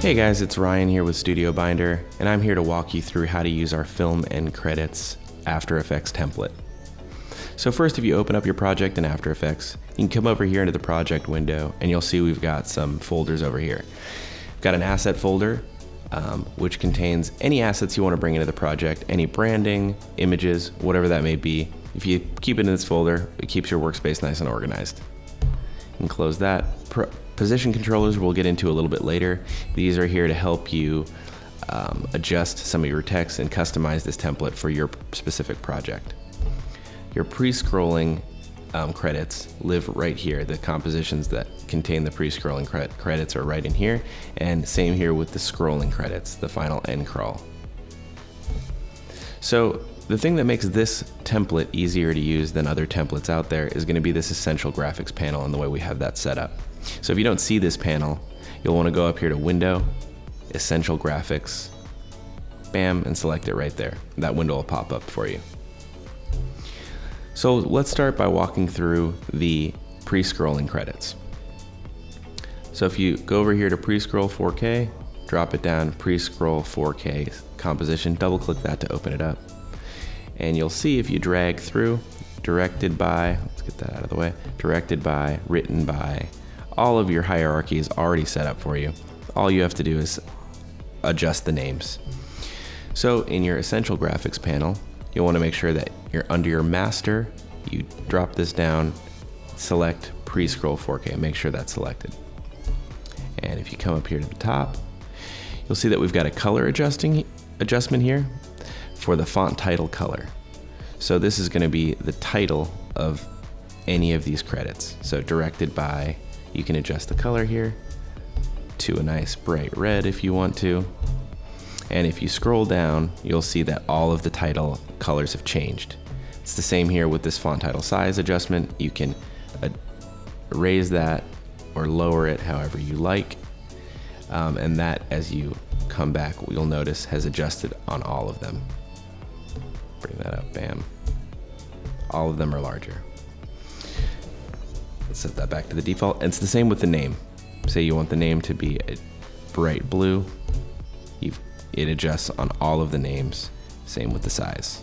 Hey guys, it's Ryan here with Studio Binder, and I'm here to walk you through how to use our film end credits After Effects template. So first, if you open up your project in After Effects, you can come over here into the project window and you'll see we've got some folders over here. We've got an asset folder, which contains any assets you want to bring into the project, any branding, images, whatever that may be. If you keep it in this folder, it keeps your workspace nice and organized. You can close that. Position controllers we'll get into a little bit later. These are here to help you adjust some of your text and customize this template for your specific project. Your pre-scrolling credits live right here. The compositions that contain the pre-scrolling credits are right in here, and same here with the scrolling credits, the final end crawl. So the thing that makes this template easier to use than other templates out there is going to be this Essential Graphics panel and the way we have that set up. So if you don't see this panel, you'll want to go up here to Window, Essential Graphics, bam, and select it right there. That window will pop up for you. So let's start by walking through the pre-scrolling credits. So if you go over here to Pre-Scroll 4K, drop it down, Pre-Scroll 4K composition, double click that to open it up. And you'll see if you drag through, directed by, let's get that out of the way, directed by, written by, all of your hierarchy is already set up for you. All you have to do is adjust the names. So in your Essential Graphics panel, you'll want to make sure that you're under your master, you drop this down, select Pre-Scroll 4K, make sure that's selected. And if you come up here to the top, you'll see that we've got a color adjustment here for the font title color. So this is going to be the title of any of these credits. So directed by, you can adjust the color here to a nice bright red if you want to. And if you scroll down, you'll see that all of the title colors have changed. It's the same here with this font title size adjustment. You can raise that or lower it however you like. And that, as you come back, you'll notice has adjusted on all of them. Bring that up, bam. All of them are larger. Let's set that back to the default. And it's the same with the name. Say you want the name to be a bright blue. It adjusts on all of the names. Same with the size.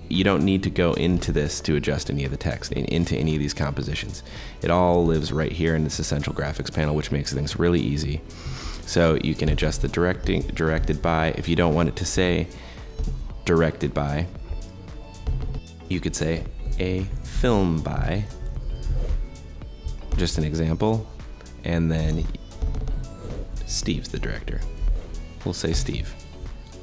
You don't need to go into this to adjust any of the text, into any of these compositions. It all lives right here in this Essential Graphics panel, which makes things really easy. So you can adjust the directed by. If you don't want it to say directed by, you could say a film by, just an example, and then Steve's the director. We'll say Steve.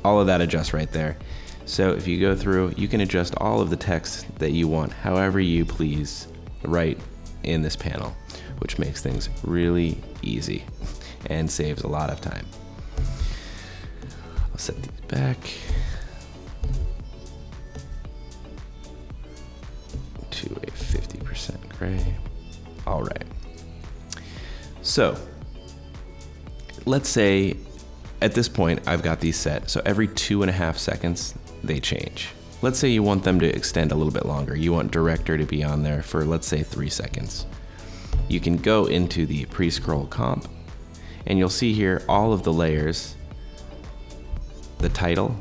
All of that adjusts right there. So if you go through, you can adjust all of the text that you want however you please right in this panel, which makes things really easy and saves a lot of time. I'll set these back to a 50% gray. All right. So let's say at this point I've got these set, so every 2.5 seconds they change. Let's say you want them to extend a little bit longer. You want director to be on there for, let's say, 3 seconds. You can go into the pre-scroll comp and you'll see here all of the layers, the title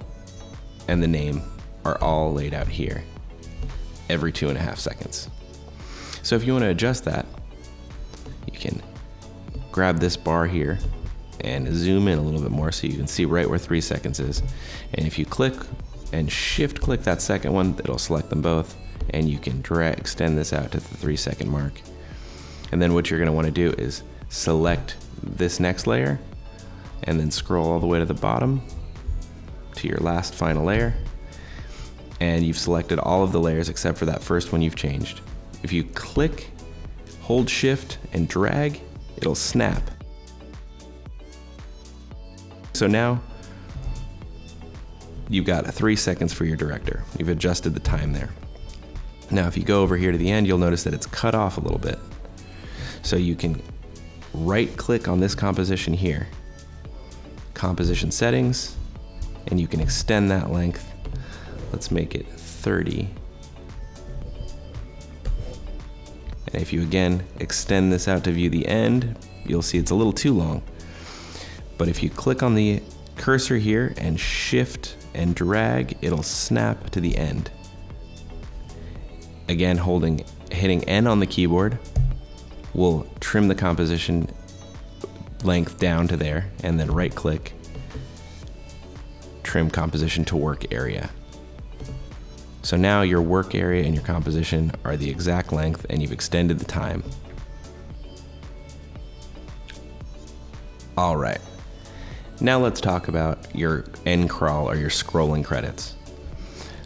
and the name are all laid out here every 2.5 seconds. So if you want to adjust that, you can grab this bar here and zoom in a little bit more so you can see right where 3 seconds is. And if you click and shift click that second one, it'll select them both, and you can extend this out to the 3-second mark. And then what you're going to want to do is select this next layer and then scroll all the way to the bottom to your last final layer, and you've selected all of the layers except for that first one you've changed. If you click, hold shift and drag, it'll snap. So now you've got 3 seconds for your director. You've adjusted the time there. Now if you go over here to the end, you'll notice that it's cut off a little bit. So you can right click on this composition here, composition settings, and you can extend that length. Let's make it 30. And if you again extend this out to view the end, you'll see it's a little too long. But if you click on the cursor here and shift and drag, it'll snap to the end. Again, hitting N on the keyboard will trim the composition length down to there, and then right click, trim composition to work area. So now your work area and your composition are the exact length, and you've extended the time. All right. Now let's talk about your end crawl or your scrolling credits.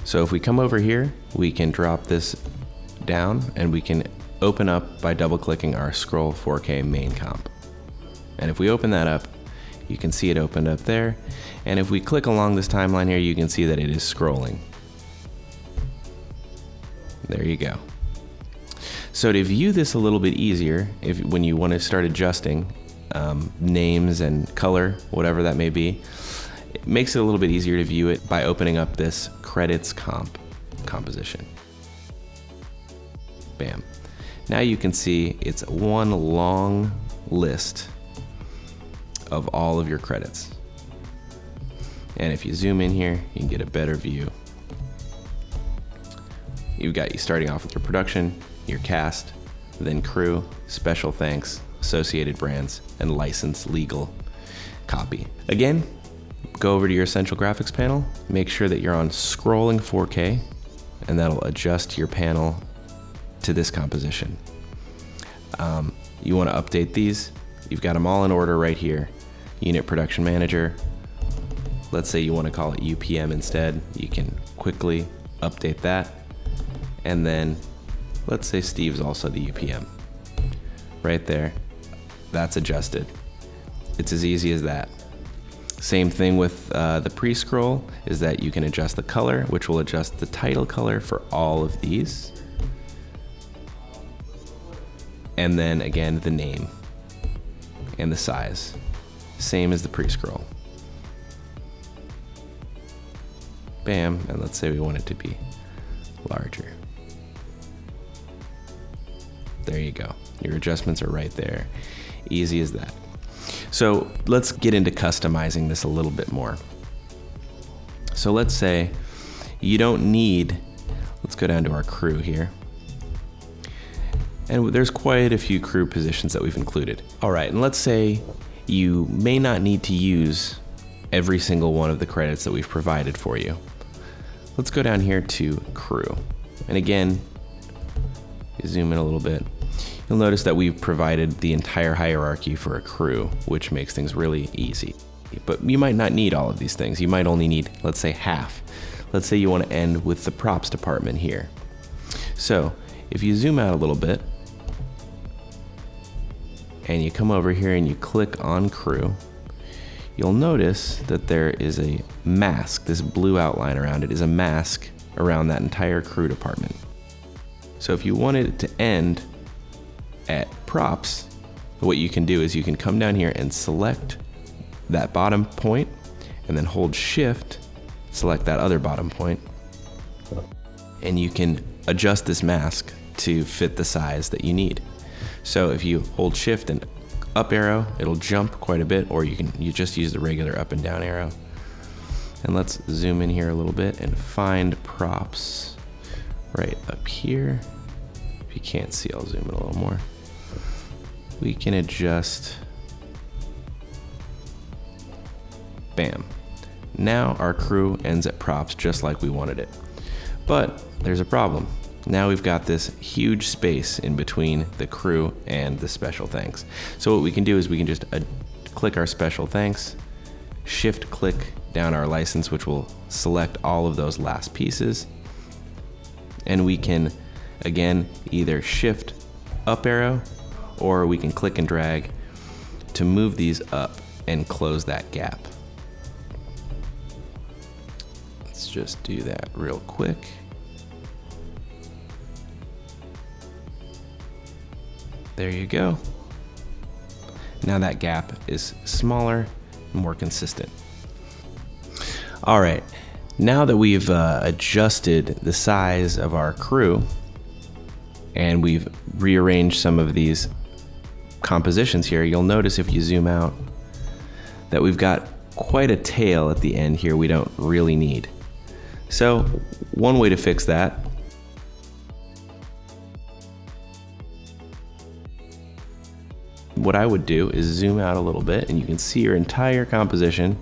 So if we come over here, we can drop this down and we can open up by double clicking our Scroll 4K main comp. And if we open that up, you can see it opened up there. And if we click along this timeline here, you can see that it is scrolling. There you go. So to view this a little bit easier, when you want to start adjusting names and color, whatever that may be, it makes it a little bit easier to view it by opening up this credits composition. Bam. Now you can see it's one long list of all of your credits. And if you zoom in here, you can get a better view. You've got you starting off with your production, your cast, then crew, special thanks, associated brands, and license legal copy. Again, go over to your Essential Graphics panel, make sure that you're on scrolling 4K, and that'll adjust your panel to this composition. You want to update these, you've got them all in order right here. Unit Production Manager, let's say you want to call it UPM instead, you can quickly update that. And then let's say Steve's also the UPM. Right there, that's adjusted. It's as easy as that. Same thing with the pre-scroll, is that you can adjust the color, which will adjust the title color for all of these. And then again, the name and the size. Same as the pre-scroll. Bam, and let's say we want it to be larger. There you go. Your adjustments are right there. Easy as that. So let's get into customizing this a little bit more. So let's say you don't need, let's go down to our crew here. And there's quite a few crew positions that we've included. All right, and let's say you may not need to use every single one of the credits that we've provided for you. Let's go down here to crew. And again, zoom in a little bit. You'll notice that we've provided the entire hierarchy for a crew, which makes things really easy. But you might not need all of these things. You might only need, let's say, half. Let's say you want to end with the props department here. So if you zoom out a little bit, and you come over here and you click on crew, you'll notice that there is a mask. This blue outline around it is a mask around that entire crew department. So if you wanted it to end at props, what you can do is you can come down here and select that bottom point and then hold shift, select that other bottom point, and you can adjust this mask to fit the size that you need. So if you hold shift and up arrow, it'll jump quite a bit, or you just use the regular up and down arrow. And let's zoom in here a little bit and find props right up here. If you can't see, I'll zoom in a little more. We can adjust. Bam. Now our crew ends at props just like we wanted it. But there's a problem. Now we've got this huge space in between the crew and the special thanks. So what we can do is we can just click our special thanks, shift click down our license, which will select all of those last pieces. And we can, again, either shift up arrow, or we can click and drag to move these up and close that gap. Let's just do that real quick. There you go. Now that gap is smaller, more consistent. All right, now that we've adjusted the size of our crew and we've rearranged some of these compositions here, you'll notice if you zoom out that we've got quite a tail at the end here we don't really need. So one way to fix that what I would do is zoom out a little bit and you can see your entire composition.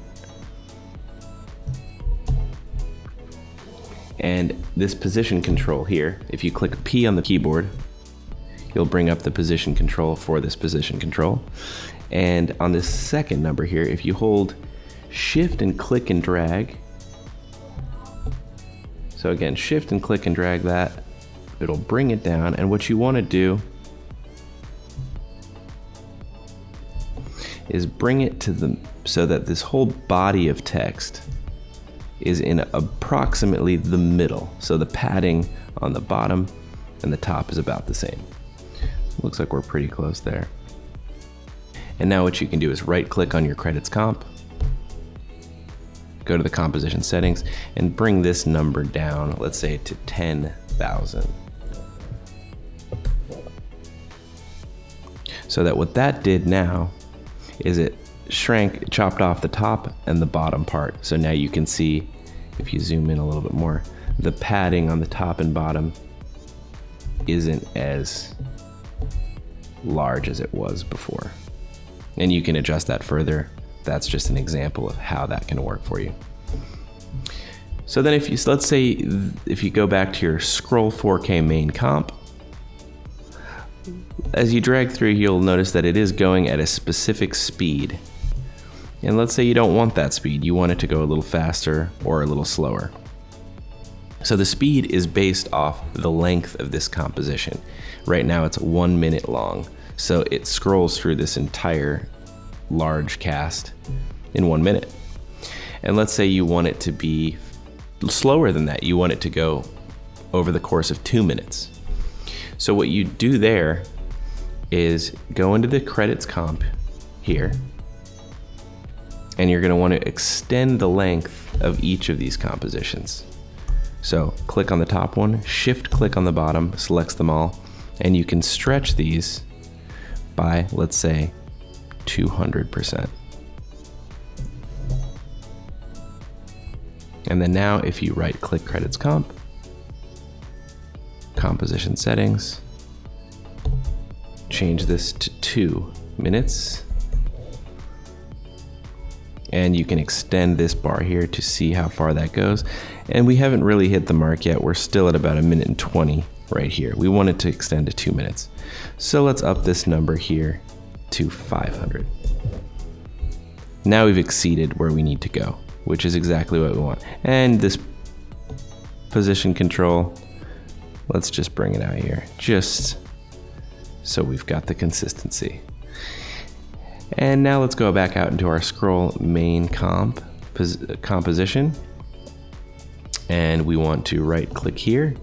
And this position control here, if you click P on the keyboard, you'll bring up the position control for this position control. And on this second number here, if you hold Shift and click and drag, so again, Shift and click and drag that, it'll bring it down. And what you want to do is bring it to so that this whole body of text is in approximately the middle. So the padding on the bottom and the top is about the same. Looks like we're pretty close there. And now what you can do is right click on your credits comp, go to the composition settings and bring this number down, let's say to 10,000. So that what that did now is it chopped off the top and the bottom part. So now you can see, if you zoom in a little bit more, the padding on the top and bottom isn't as large as it was before. And you can adjust that further. That's just an example of how that can work for you. So then let's say if you go back to your Scroll 4K main comp, as you drag through, you'll notice that it is going at a specific speed. And let's say you don't want that speed, you want it to go a little faster or a little slower. So the speed is based off the length of this composition. Right now it's 1 minute long, so it scrolls through this entire large cast in 1 minute. And let's say you want it to be slower than that, you want it to go over the course of 2 minutes. So what you do there is go into the credits comp here, and you're going to want to extend the length of each of these compositions. So click on the top one, shift click on the bottom, selects them all, and you can stretch these by, let's say, 200%. And then now if you right click credits comp, composition settings, change this to 2 minutes, and you can extend this bar here to see how far that goes. And we haven't really hit the mark yet. We're still at about 1 minute and 20 right here. We want it to extend to 2 minutes. So let's up this number here to 500. Now we've exceeded where we need to go, which is exactly what we want. And this position control, let's just bring it out here, just so we've got the consistency. And now let's go back out into our scroll main composition. And we want to right click here,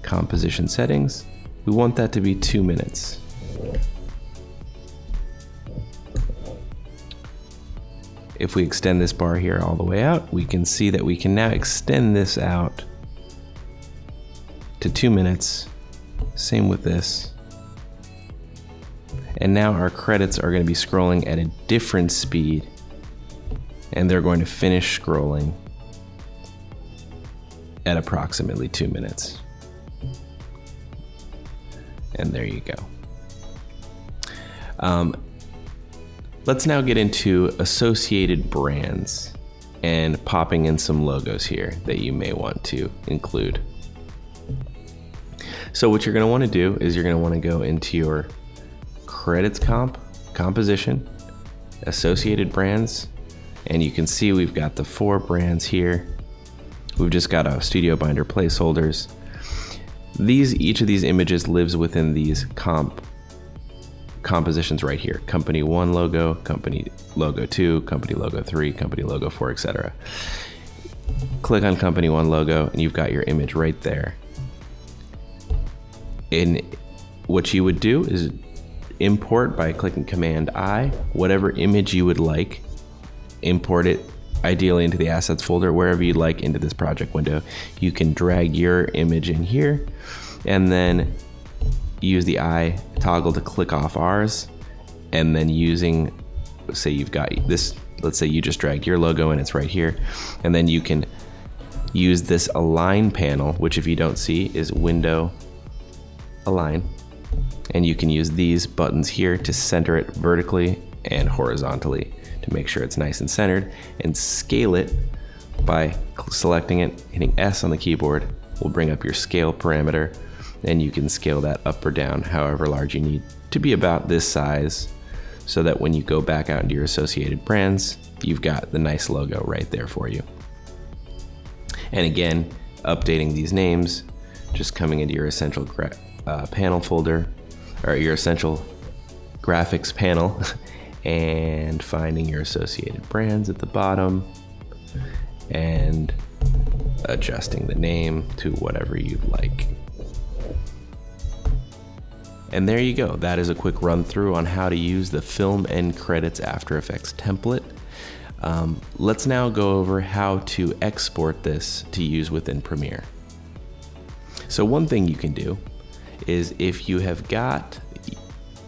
composition settings. We want that to be 2 minutes. If we extend this bar here all the way out, we can see that we can now extend this out to 2 minutes. Same with this. And now our credits are going to be scrolling at a different speed, and they're going to finish scrolling at approximately 2 minutes. And there you go. Let's now get into associated brands and popping in some logos here that you may want to include. So what you're going to want to do is you're going to want to go into your credits composition, associated brands, and you can see we've got the 4 brands here. We've just got our Studio Binder placeholders. Each of these images lives within these compositions right here. Company 1 logo, company logo 2, company logo 3, company logo 4, etc. Click on company 1 logo and you've got your image right there. And what you would do is import by clicking Command I, whatever image you would like, import it ideally into the assets folder, wherever you'd like into this project window. You can drag your image in here and then use the I toggle to click off ours, and then using, say you've got this, let's say you just dragged your logo and it's right here, and then you can use this align panel, which if you don't see is window align, and you can use these buttons here to center it vertically and horizontally to make sure it's nice and centered, and scale it by selecting it, hitting S on the keyboard will bring up your scale parameter, and you can scale that up or down however large you need to be about this size, so that when you go back out into your associated brands, you've got the nice logo right there for you. And again, updating these names, just coming into your essential panel folder, or your essential graphics panel, and finding your associated brands at the bottom, and adjusting the name to whatever you'd like. And there you go. That is a quick run through on how to use the Film End Credits After Effects template. Let's now go over how to export this to use within Premiere. So one thing you can do is, if you have got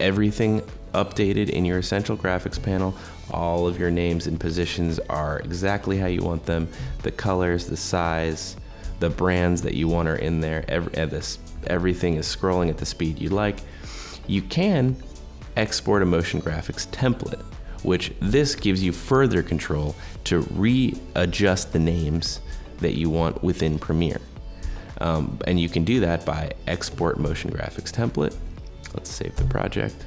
everything updated in your essential graphics panel, all of your names and positions are exactly how you want them, the colors, the size, the brands that you want are in there, everything is scrolling at the speed you like, you can export a motion graphics template, which this gives you further control to readjust the names that you want within Premiere. And you can do that by export motion graphics template. Let's save the project.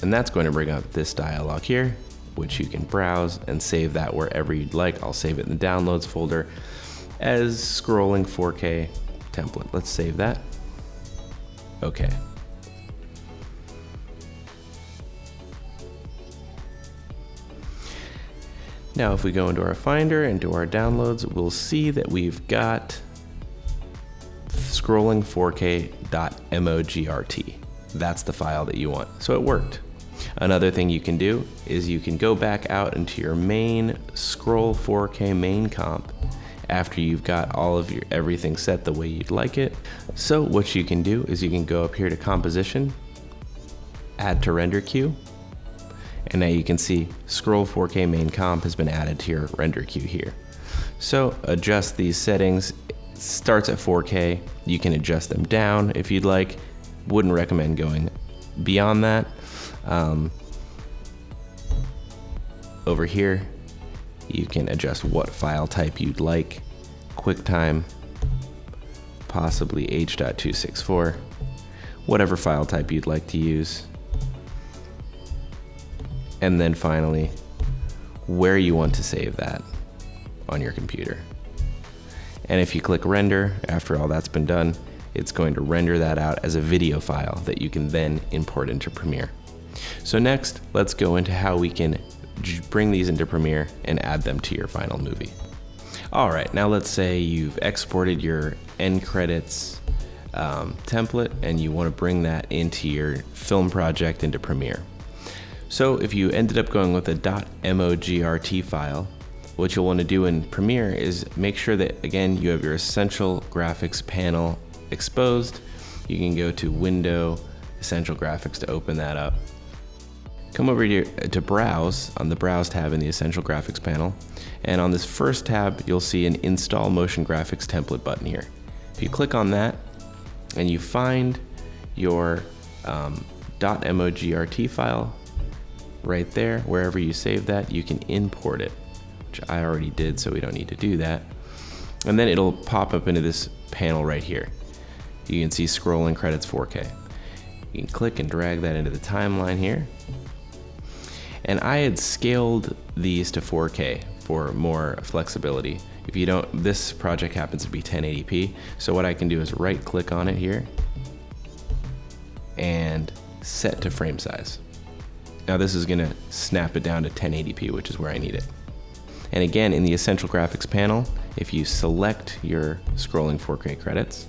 And that's going to bring up this dialog here, which you can browse and save that wherever you'd like. I'll save it in the downloads folder as scrolling 4K template. Let's save that. Okay. Now, if we go into our Finder and do our downloads, we'll see that we've got scrolling 4K.mogrt. That's the file that you want. So it worked. Another thing you can do is you can go back out into your main Scroll 4K main comp after you've got all of your everything set the way you'd like it. So what you can do is you can go up here to Composition, Add to Render Queue, and now you can see Scroll 4K main comp has been added to your render queue here. So adjust these settings. It starts at 4K. You can adjust them down if you'd like. Wouldn't recommend going beyond that. Over here, you can adjust what file type you'd like. QuickTime, possibly H.264, whatever file type you'd like to use. And then finally, where you want to save that on your computer. And if you click render, after all that's been done, it's going to render that out as a video file that you can then import into Premiere. So next, let's go into how we can bring these into Premiere and add them to your final movie. All right, now let's say you've exported your end credits template and you want to bring that into your film project into Premiere. So if you ended up going with a .mogrt file, what you'll want to do in Premiere is make sure that, again, you have your essential graphics panel exposed. You can go to Window, Essential Graphics to open that up. Come over here to Browse on the Browse tab in the Essential Graphics panel, and on this first tab you'll see an Install Motion Graphics Template button here. If you click on that and you find your .mogrt file right there, wherever you save that, you can import it, which I already did, so we don't need to do that. And then it'll pop up into this panel right here. You can see Scrolling Credits 4K. You can click and drag that into the timeline here. And I had scaled these to 4K for more flexibility. If you don't, this project happens to be 1080p, so what I can do is right click on it here and set to frame size. Now this is gonna snap it down to 1080p, which is where I need it. And again, in the Essential Graphics panel, if you select your Scrolling 4K credits,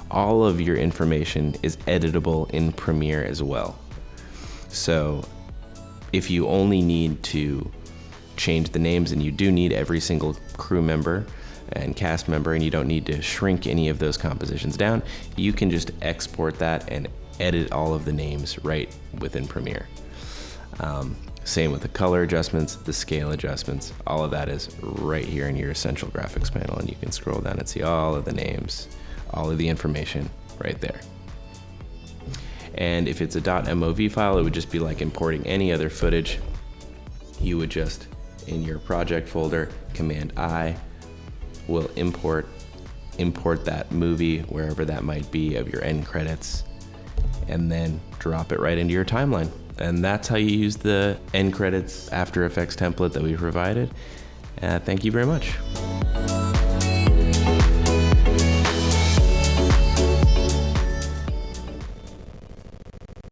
all of your information is editable in Premiere as well. So if you only need to change the names, and you do need every single crew member and cast member, and you don't need to shrink any of those compositions down. You can just export that and edit all of the names right within Premiere. Same with the color adjustments, the scale adjustments, all of that is right here in your Essential Graphics panel, and you can scroll down and see all of the names, all of the information right there. And if it's a .mov file, it would just be like importing any other footage. You would just, in your project folder, Command I will import that movie, wherever that might be, of your end credits, and then drop it right into your timeline. And that's how you use the end credits After Effects template that we provided. Thank you very much.